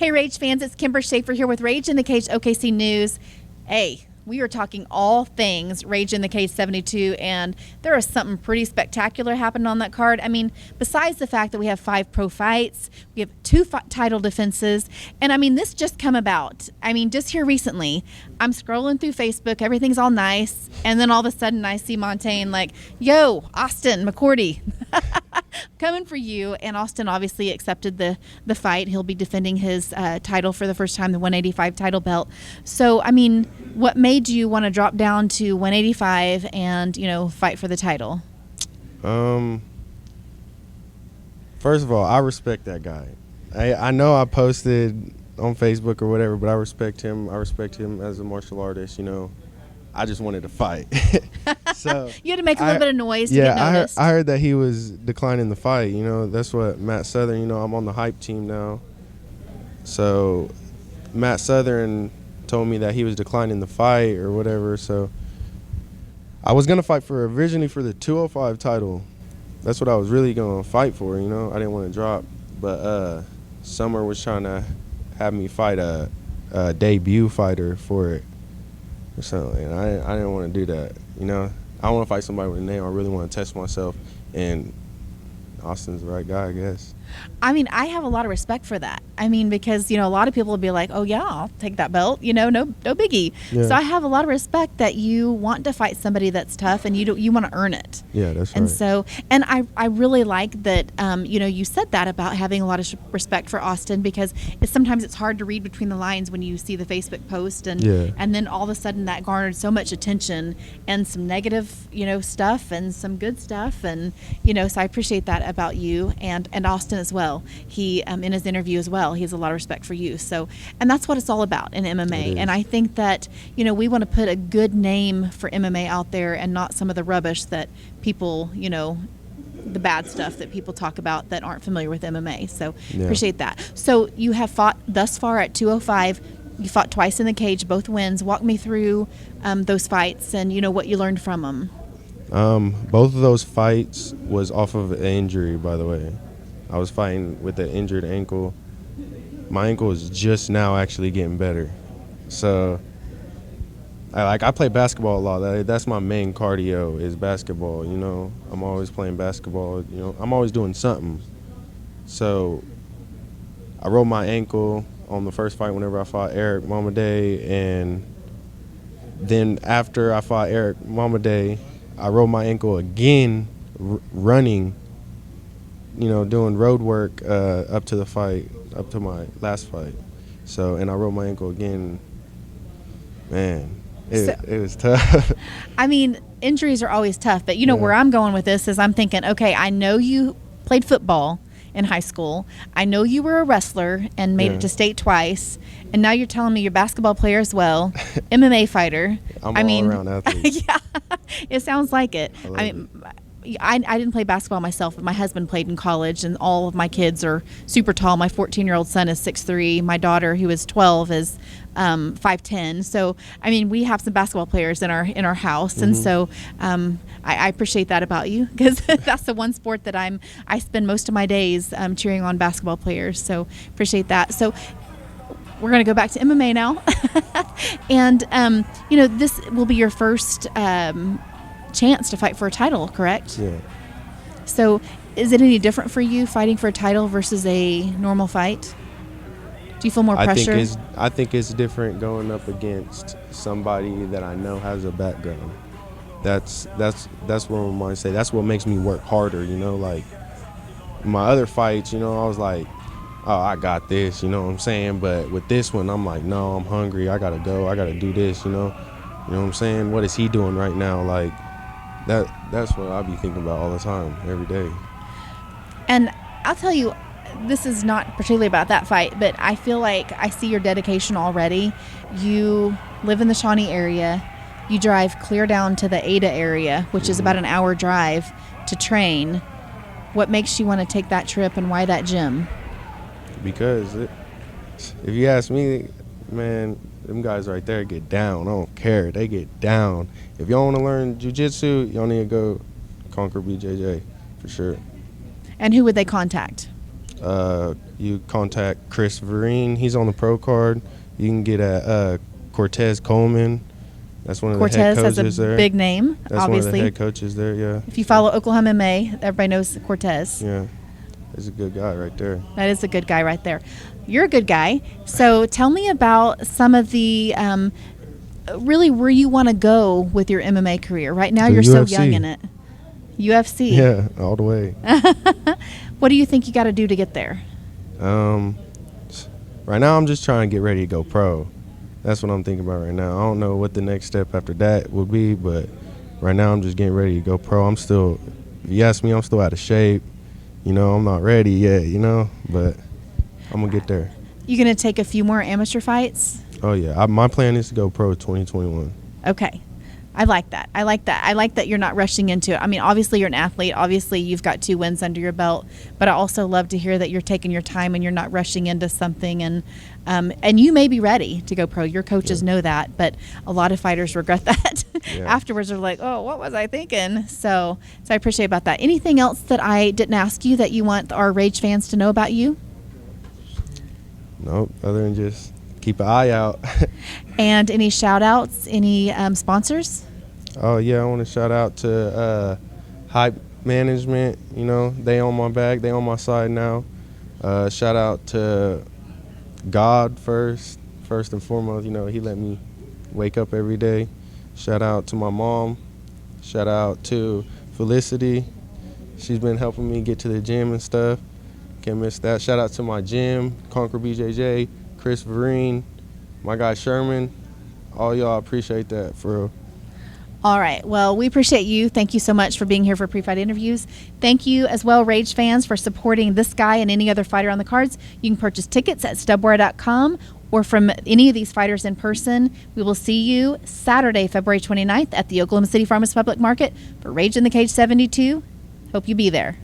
Hey, Rage fans, it's Kimber Schaefer here with Rage in the Cage OKC News. Hey, we are talking all things Rage in the Cage 72, and there is something pretty spectacular happening on that card. I mean, besides the fact that we have 5 pro fights, we have 2 title defenses, and I mean, this just come about. I mean, just here recently, I'm scrolling through Facebook, everything's all nice, and then all of a sudden I see Montaine like, yo, Austin McCourty, coming for you. And Austin obviously accepted the fight. He'll be defending his title for the first time, the 185 title belt. So, I mean, what made you want to drop down to 185 and, fight for the title? First of all, I respect that guy. I know I posted on Facebook or whatever, but I respect him. I respect him as a martial artist, I just wanted to fight. So you had to make a little bit of noise to get noticed. I heard that he was declining the fight. That's what Matt Southern, I'm on the hype team now. So Matt Southern told me that he was declining the fight or whatever. So I was going to fight originally for the 205 title. That's what I was really going to fight for, I didn't want to drop. But Summer was trying to have me fight a debut fighter for it. So, and I didn't want to do that, I want to fight somebody with a name. I really want to test myself, and Austin's the right guy, I guess. I mean, I have a lot of respect for that. I mean, because, a lot of people will be like, oh, yeah, I'll take that belt, no biggie. Yeah. So I have a lot of respect that you want to fight somebody that's tough and you want to earn it. Yeah, that's right. And so, and I really like that, you said that about having a lot of respect for Austin, because sometimes it's hard to read between the lines when you see the Facebook post and then all of a sudden that garnered so much attention and some negative, stuff and some good stuff. And, so I appreciate that about you and Austin as well. He, in his interview as well, he has a lot of respect for you. So, and that's what it's all about in MMA. And I think that, we want to put a good name for MMA out there and not some of the rubbish that people, the bad stuff that people talk about that aren't familiar with MMA. So appreciate that. So you have fought thus far at 205. You fought twice in the cage, both wins. Walk me through those fights and, what you learned from them. Both of those fights was off of an injury, by the way. I was fighting with an injured ankle. My ankle is just now actually getting better. So, I play basketball a lot. That's my main cardio is basketball, I'm always playing basketball, I'm always doing something. So, I rolled my ankle on the first fight whenever I fought Eric Mamade, and then after I fought Eric Mamade, I rolled my ankle again running, doing road work up to the fight, up to my last fight. So, and I rolled my ankle again. Man, it was tough. I mean, injuries are always tough, but where I'm going with this is I'm thinking, okay, I know you played football in high school. I know you were a wrestler and made it to state twice. And now you're telling me you're a basketball player as well, MMA fighter. I'm all around athlete. Yeah, it sounds like it. I didn't play basketball myself, but my husband played in college, and all of my kids are super tall. My 14-year-old son is 6'3". My daughter, who is 12, is 5'10". So, I mean, we have some basketball players in our house, and so I appreciate that about you, because that's the one sport that I spend most of my days cheering on basketball players. So, appreciate that. So, we're going to go back to MMA now, and this will be your first chance to fight for a title, correct? Yeah. So is it any different for you fighting for a title versus a normal fight? Do you feel more pressure? I think it's different going up against somebody that I know has a background. That's what I want to say. That's what makes me work harder, like my other fights, I was like, oh, I got this, you know what I'm saying? But with this one, I'm like, no, I'm hungry. I got to go. I got to do this, You know what I'm saying? What is he doing right now? Like, that's what I be thinking about all the time, every day. And I'll tell you, this is not particularly about that fight, but I feel like I see your dedication already. You live in the Shawnee area. You drive clear down to the Ada area, which is about an hour drive, to train. What makes you want to take that trip, and why that gym? Because if you ask me, man, them guys right there get down. I don't care. They get down. If y'all want to learn jiu-jitsu, y'all need to go conquer BJJ for sure. And who would they contact? You contact Chris Vereen. He's on the pro card. You can get at Cortez Coleman. That's one of the head Cortez coaches has a there. big name, That's obviously. one of the head coaches there, yeah. If you follow Oklahoma MMA, everybody knows Cortez. Yeah, he's a good guy right there. That is a good guy right there. You're a good guy. So tell me about some of the, really where you want to go with your MMA career. Right now, The you're UFC. so young in it. UFC. Yeah, all the way. What do you think you got to do to get there? Right now, I'm just trying to get ready to go pro. That's what I'm thinking about right now. I don't know what the next step after that will be, but right now I'm just getting ready to go pro. If you ask me, I'm still out of shape. You know, I'm not ready yet, you know, but I'm going to get there. You going to take a few more amateur fights? Oh, yeah. My plan is to go pro 2021. Okay. I like that. I like that you're not rushing into it. I mean, obviously you're an athlete. Obviously you've got 2 wins under your belt. But I also love to hear that you're taking your time and you're not rushing into something. And you may be ready to go pro. Your coaches know that. But a lot of fighters regret that. Yeah. Afterwards they're like, oh, what was I thinking? So I appreciate about that. Anything else that I didn't ask you that you want our Rage fans to know about you? Nope, other than just keep an eye out. And any shout outs, any sponsors? Oh, yeah, I want to shout out to Hype Management. You know, they on my back. They on my side now. Shout out to God first and foremost. You know, he let me wake up every day. Shout out to my mom. Shout out to Felicity. She's been helping me get to the gym and stuff. Can't miss that. Shout out to my gym, Conquer BJJ, Chris Vereen, my guy Sherman. All y'all appreciate that, for real. All right. Well, we appreciate you. Thank you so much for being here for pre-fight interviews. Thank you as well, Rage fans, for supporting this guy and any other fighter on the cards. You can purchase tickets at stubware.com or from any of these fighters in person. We will see you Saturday, February 29th at the Oklahoma City Farmers Market for Rage in the Cage 72. Hope you be there.